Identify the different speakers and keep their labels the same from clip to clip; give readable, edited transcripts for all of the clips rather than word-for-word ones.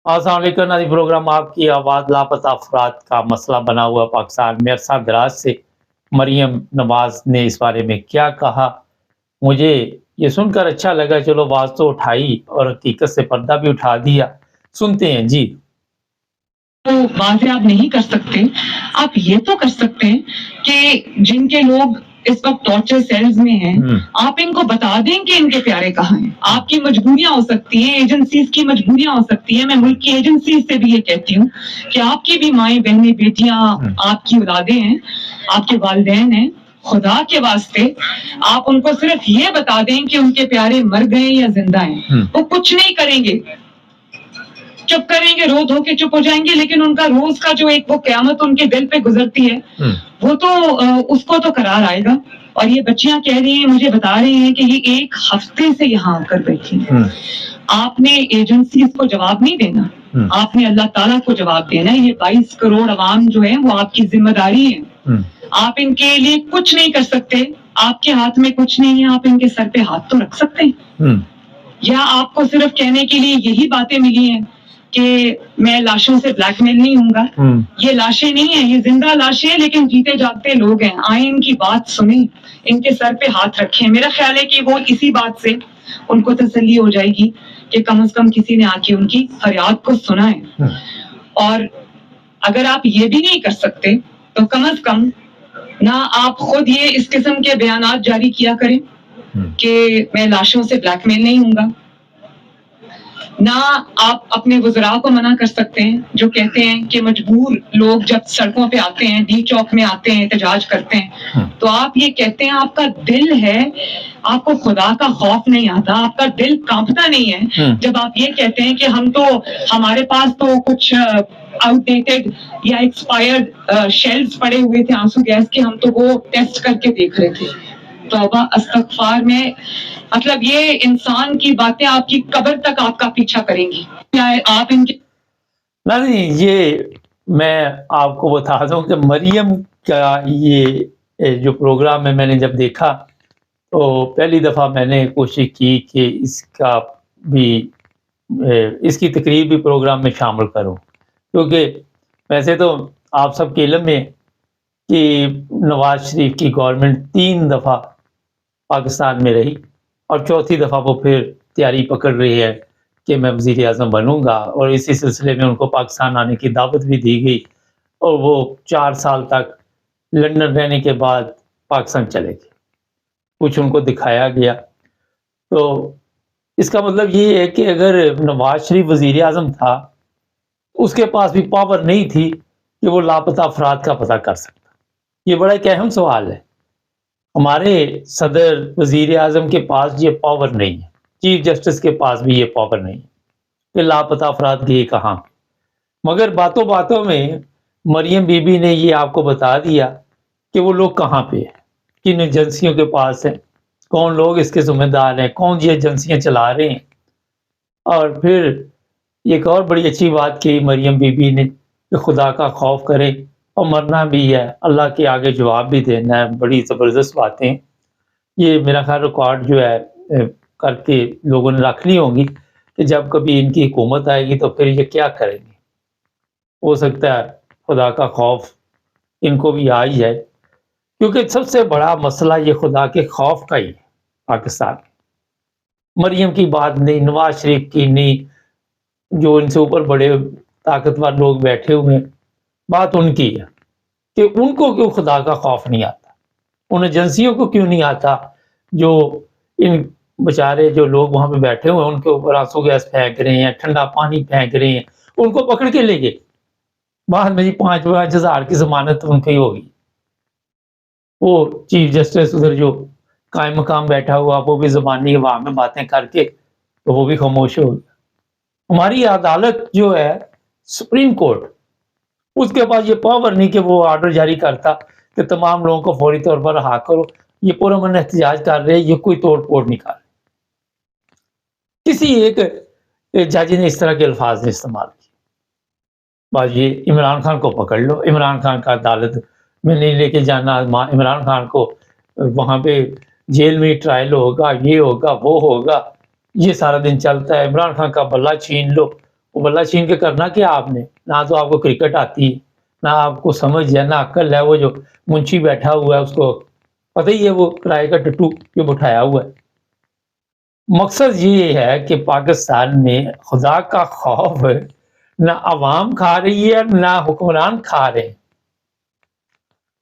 Speaker 1: अस्सलाम वालेकुम नाज़रीन, प्रोग्राम आपकी आवाज़ लापता अफराद का मसला बना हुआ पाकिस्तान में अरसा दराज से। मरियम नवाज ने इस बारे में क्या कहा, मुझे ये सुनकर अच्छा लगा। चलो आवाज़ तो उठाई और हकीकत से पर्दा भी उठा दिया। सुनते हैं जी।
Speaker 2: तो वाज़ेह आप नहीं कर सकते। आप ये तो कर सकते हैं कि जिनके लोग इस वक्त टॉर्चर सेल्स में हैं, आप इनको बता दें कि इनके प्यारे कहाँ हैं। आपकी मजबूरियां हो सकती हैं, एजेंसीज की मजबूरियां हो सकती हैं। मैं मुल्क की एजेंसीज से भी ये कहती हूँ कि आपकी भी माएँ बहनें बेटियां आपकी औलादें हैं, आपके वालिदैन हैं। खुदा के वास्ते आप उनको सिर्फ ये बता दें कि उनके प्यारे मर गए या जिंदा हैं। वो कुछ नहीं करेंगे, चुप करेंगे, रो धो के चुप हो जाएंगे, लेकिन उनका रोज का जो एक वो क़यामत उनके दिल पे गुजरती है, वो तो उसको तो करार आएगा। और ये बच्चियां कह रही हैं, मुझे बता रही हैं कि ये 1 हफ्ते से यहाँ आकर बैठी हैं। आपने एजेंसीज को जवाब नहीं देना, आपने अल्लाह ताला को जवाब देना है। ये 22 करोड़ अवाम जो है वो आपकी जिम्मेदारी है। आप इनके लिए कुछ नहीं कर सकते, आपके हाथ में कुछ नहीं है। आप इनके सर पे हाथ तो रख सकते हैं, या आपको सिर्फ कहने के लिए यही बातें मिली हैं कि मैं लाशों से ब्लैकमेल नहीं होऊंगा। ये लाशें नहीं है, ये जिंदा लाशें हैं, लेकिन जीते जागते लोग हैं। आए इनकी बात सुने, इनके सर पे हाथ रखें। मेरा ख्याल है कि वो इसी बात से उनको तसल्ली हो जाएगी कि कम से कम किसी ने आके उनकी फरियाद को सुना है। और अगर आप ये भी नहीं कर सकते तो कम से कम ना आप खुद ये इस किस्म के बयानात जारी किया करें कि मैं लाशों से ब्लैकमेल नहीं होऊंगा। ना आप अपने वज़रा को मना कर सकते हैं जो कहते हैं कि मजबूर लोग जब सड़कों पे आते हैं, डी चौक में आते हैं, एहतजाज करते हैं, तो आप ये कहते हैं आपका दिल है, आपको खुदा का खौफ नहीं आता, आपका दिल कांपता नहीं है जब आप ये कहते हैं कि हम तो, हमारे पास तो कुछ आउटडेटेड या एक्सपायर्ड शेल्स पड़े हुए थे आंसू गैस के, हम तो वो टेस्ट करके देख रहे थे। तौबा अस्तगफार में मतलब ये इंसान की बातें आपकी कब्र तक आपका पीछा करेंगी। क्या आप इनके
Speaker 1: नहीं, ये मैं आपको बता दूं कि मरियम का ये जो प्रोग्राम है, मैंने जब देखा तो पहली दफ़ा मैंने कोशिश की कि इसका भी इसकी तकरीर भी प्रोग्राम में शामिल करूं, क्योंकि वैसे तो आप सबके इल्म में कि नवाज शरीफ की गवर्नमेंट 3 दफ़ा पाकिस्तान में रही और चौथी दफ़ा वो फिर तैयारी पकड़ रही है कि मैं वज़ीर आज़म बनूँगा, और इसी सिलसिले में उनको पाकिस्तान आने की दावत भी दी गई और वो 4 साल तक लंदन रहने के बाद पाकिस्तान चले गए। कुछ उनको दिखाया गया। तो इसका मतलब ये है कि अगर नवाज शरीफ वज़ीर आज़म था, उसके पास भी पावर नहीं थी कि वो लापता अफराद का पता कर सकता। ये बड़ा एक अहम सवाल है। हमारे सदर वज़ीर आज़म के पास ये पावर नहीं है, चीफ जस्टिस के पास भी ये पावर नहीं है कि लापता अफराद गए कहाँ। मगर बातों बातों में मरियम बीबी ने ये आपको बता दिया कि वो लोग कहाँ पे हैं, किन एजेंसियों के पास हैं, कौन लोग इसके ज़िम्मेदार हैं, कौन सी एजेंसियाँ चला रहे हैं। और फिर एक और बड़ी अच्छी बात की मरियम बीबी ने कि खुदा का खौफ करें और मरना भी है, अल्लाह के आगे जवाब भी देना है। बड़ी ज़बरदस्त बातें। ये मेरा ख्याल रिकॉर्ड जो है करके लोगों ने रखनी होंगी कि जब कभी इनकी हुकूमत आएगी तो फिर ये क्या करेंगे। हो सकता है खुदा का खौफ इनको भी आ ही जाए, क्योंकि सबसे बड़ा मसला ये खुदा के खौफ का ही है पाकिस्तान में। मरियम की बात नहीं, नवाज शरीफ की नहीं, जो इनसे ऊपर बड़े ताकतवर लोग बैठे हुए हैं, बात उनकी है कि उनको क्यों खुदा का खौफ नहीं आता, उन एजेंसियों को क्यों नहीं आता जो इन बेचारे जो लोग वहां पे बैठे हुए हैं उनके ऊपर आंसू गैस फेंक रहे हैं, ठंडा पानी फेंक रहे हैं, उनको पकड़ के ले गए। बाद में जी 5-5 हज़ार की जमानत उनकी होगी। वो चीफ जस्टिस उधर जो कायम मकाम बैठा हुआ, वो भी ज़बानी हवा में बातें करके तो वो भी खामोश हो गया। हमारी अदालत जो है सुप्रीम कोर्ट, उसके पास ये पावर नहीं कि वो ऑर्डर जारी करता कि तमाम लोगों को फौरी तौर पर रहा करो, ये पुरअमन एहतजाज कर रहे हैं, ये कोई तोड़ फोड़ नहीं कर रहे। किसी एक जज ने इस तरह के अल्फाज ने इस्तेमाल किए, बस ये इमरान खान को पकड़ लो, इमरान खान का अदालत में नहीं लेके जाना, इमरान खान को वहाँ पे जेल में ट्रायल होगा, ये होगा, वो होगा, ये सारा दिन चलता है। इमरान खान का बल्ला छीन लो, وہ بلّہ چھین کے کرنا کیا آپ نے؟ نہ تو آپ کو کرکٹ آتی ہے، نہ آپ کو سمجھ ہے، نہ عقل ہے۔ وہ جو منشی بیٹھا ہوا ہے اس کو پتہ ہی ہے وہ کرائے کا ٹٹو جو بٹھایا ہوا ہے۔ مقصد یہ ہے کہ پاکستان میں خدا کا خوف نہ عوام کھا رہی ہے، نہ حکمران کھا رہے ہیں،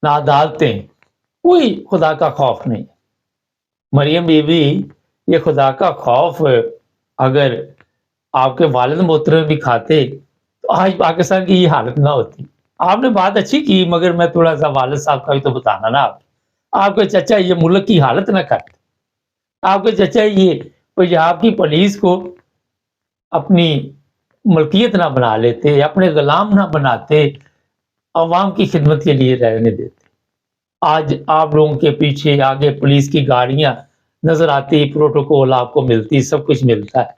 Speaker 1: نہ عدالتیں، کوئی خدا کا خوف نہیں۔ مریم بی بی یہ خدا کا خوف اگر آپ کے والد محترم بھی کھاتے تو آج پاکستان کی یہ حالت نہ ہوتی۔ آپ نے بات اچھی کی، مگر میں تھوڑا سا والد صاحب کا بھی تو بتانا نا آپ کے چچا یہ ملک کی حالت نہ کرتے، آپ کے چچا یہ پنجاب کی پولیس کو اپنی ملکیت نہ بنا لیتے، اپنے غلام نہ بناتے، عوام کی خدمت کے لیے رہنے دیتے۔ آج آپ لوگوں کے پیچھے آگے پولیس کی گاڑیاں نظر آتی، پروٹوکول آپ کو ملتی، سب کچھ ملتا ہے،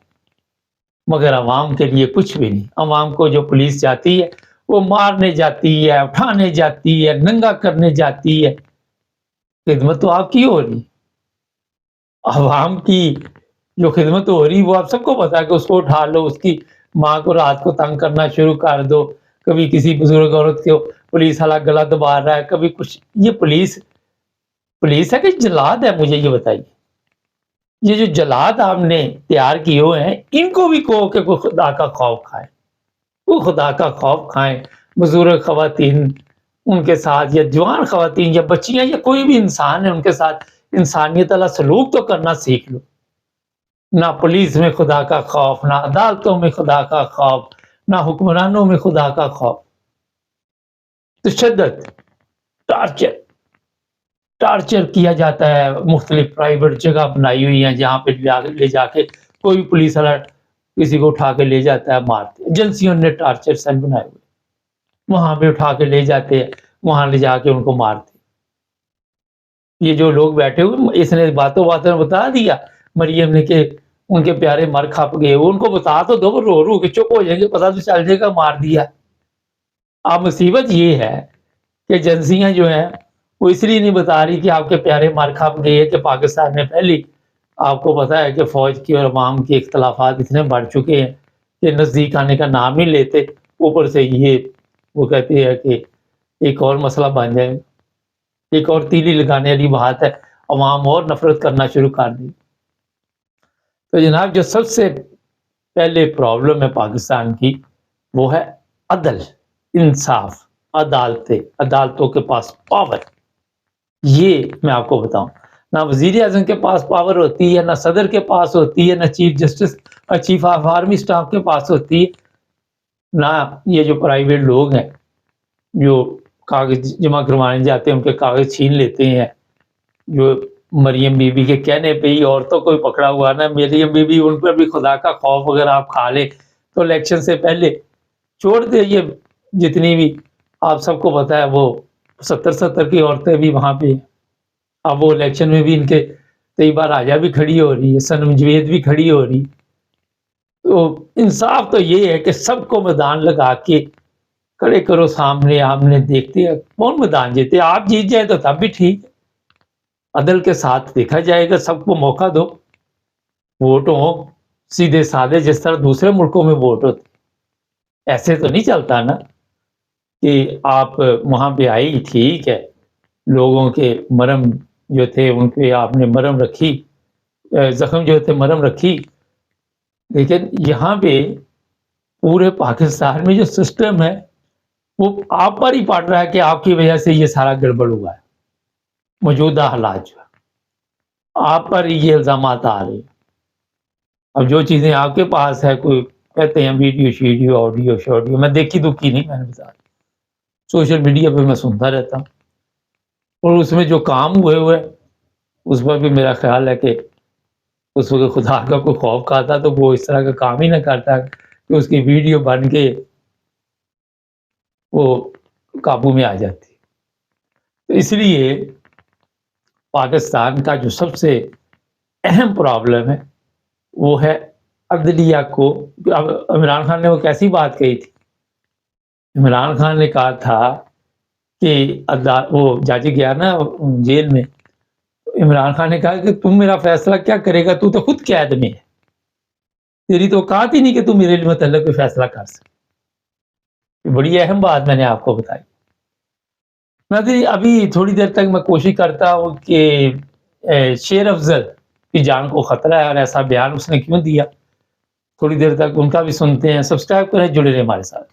Speaker 1: مگر عوام کے لیے کچھ بھی نہیں۔ عوام کو جو پولیس جاتی ہے وہ مارنے جاتی ہے، اٹھانے جاتی ہے، ننگا کرنے جاتی ہے، خدمت تو آپ کی ہو رہی۔ عوام کی جو خدمت ہو رہی وہ آپ سب کو پتا ہے کہ اس کو اٹھا لو، اس کی ماں کو رات کو تنگ کرنا شروع کر دو، کبھی کسی بزرگ عورت کو پولیس والا گلا دبا رہا ہے، کبھی کچھ۔ یہ پولیس ہے کہ جلاد ہے؟ مجھے یہ بتائیے، یہ جو جلاد آپ نے تیار کیے ہوئے ہیں ان کو بھی کہو کہ کوئی خدا کا خوف کھائے، وہ خدا کا خوف کھائیں۔ بزرگ خواتین ان کے ساتھ، یا جوان خواتین یا بچیاں یا کوئی بھی انسان ہے ان کے ساتھ انسانیت والا سلوک تو کرنا سیکھ لو۔ نہ پولیس میں خدا کا خوف، نہ عدالتوں میں خدا کا خوف، نہ حکمرانوں میں خدا کا خوف۔ تشدد، ٹارچر کیا جاتا ہے، مختلف پرائیویٹ جگہ بنائی ہوئی ہیں جہاں پہ لے جا کے کوئی بھی پولیس والا کسی کو اٹھا کے لے جاتا ہے، مارتے۔ ایجنسیوں نے ٹارچر سیل بنائے ہوئے، وہاں پہ اٹھا کے لے جاتے ہیں، وہاں لے جا کے ان کو مارتے۔ یہ جو لوگ بیٹھے ہوئے، اس نے باتوں میں بتا دیا مریم نے کہ ان کے پیارے مر کھپ گئے، ان کو بتا تو دو، رو رو کے چپ ہو جائیں گے، پتا تو چل جائے گا مار دیا۔ اب مصیبت یہ ہے کہ ایجنسیاں جو ہیں وہ اس لیے نہیں بتا رہی کہ آپ کے پیارے مر کھپ گئے کہ پاکستان میں پہلی آپ کو پتا ہے کہ فوج کی اور عوام کے اختلافات اتنے بڑھ چکے ہیں کہ نزدیک آنے کا نام نہیں لیتے۔ اوپر سے یہ وہ کہتے ہیں کہ ایک اور مسئلہ بن جائے، ایک اور تیلی لگانے والی بات ہے، عوام اور نفرت کرنا شروع کر دی۔ تو جناب جو سب سے پہلے پرابلم ہے پاکستان کی وہ ہے عدل، انصاف، عدالتوں کے پاس پاور۔ یہ میں آپ کو بتاؤں، نہ وزیر اعظم کے پاس پاور ہوتی ہے، نہ صدر کے پاس ہوتی ہے، نہ چیف جسٹس اور چیف آف آرمی اسٹاف کے پاس ہوتی ہے، نہ یہ جو پرائیویٹ لوگ ہیں جو کاغذ جمع کروانے جاتے ہیں ان کے کاغذ چھین لیتے ہیں۔ جو مریم بی بی کے کہنے پہ ہی عورتوں کو پکڑا ہوا نا، مریم بی بی ان پر بھی خدا کا خوف اگر آپ کھا لیں تو الیکشن سے پہلے چھوڑ دے، یہ جتنی بھی آپ سب کو پتا ہے وہ 70 کی عورتیں بھی وہاں پہ ہیں۔ اب وہ الیکشن میں بھی ان کے طیبہ راجہ بھی کھڑی ہو رہی ہے، سنم جوید بھی کھڑی ہو رہی۔ تو انصاف تو یہ ہے کہ سب کو میدان لگا کے کھڑے کرو سامنے، آمنے دیکھتے ہیں کون میدان جیتے۔ آپ جیت جائے تو تب بھی ٹھیک، عدل کے ساتھ دیکھا جائے گا، سب کو موقع دو، ووٹ ہو سیدھے سادے جس طرح دوسرے ملکوں میں ووٹ ہوتے۔ ایسے تو نہیں چلتا نا کہ آپ وہاں پہ آئی، ٹھیک ہے، لوگوں کے مرم جو تھے ان پہ آپ نے مرم رکھی، زخم جو تھے مرم رکھی، لیکن یہاں پہ پورے پاکستان میں جو سسٹم ہے وہ آپ پر ہی پڑ رہا ہے کہ آپ کی وجہ سے یہ سارا گڑبڑ ہوا ہے۔ موجودہ حالات جو ہے آپ پر یہ الزامات آ رہے ہیں۔ اب جو چیزیں آپ کے پاس ہے، کوئی کہتے ہیں ویڈیو شیڈیو آڈیو شوڈیو، میں دیکھی دکھی نہیں، میں نے بتا سوشل میڈیا پہ میں سنتا رہتا ہوں، اور اس میں جو کام ہوئے اس پر بھی میرا خیال ہے کہ اس وقت خدا کا کوئی خوف کھاتا تو وہ اس طرح کا کام ہی نہ کرتا کہ اس کی ویڈیو بن کے وہ قابو میں آ جاتی۔ تو اس لیے پاکستان کا جو سب سے اہم پرابلم ہے وہ ہے عدلیہ کو۔ اب عمران خان نے وہ کیسی بات کہی تھی؟ عمران خان نے کہا تھا کہ وہ جج گیا نا جیل میں، عمران خان نے کہا کہ تم میرا فیصلہ کیا کرے گا، تو خود قید میں ہے، تیری تو اوقات ہی نہیں کہ تو میرے لیے متعلق کوئی فیصلہ کر سکے. بڑی اہم بات میں نے آپ کو بتائی. ناظرین ابھی تھوڑی دیر تک میں کوشش کرتا ہوں کہ شیر افضل کی جان کو خطرہ ہے اور ایسا بیان اس نے کیوں دیا, تھوڑی دیر تک ان کا بھی سنتے ہیں. سبسکرائب کریں, جڑے رہیں ہمارے ساتھ.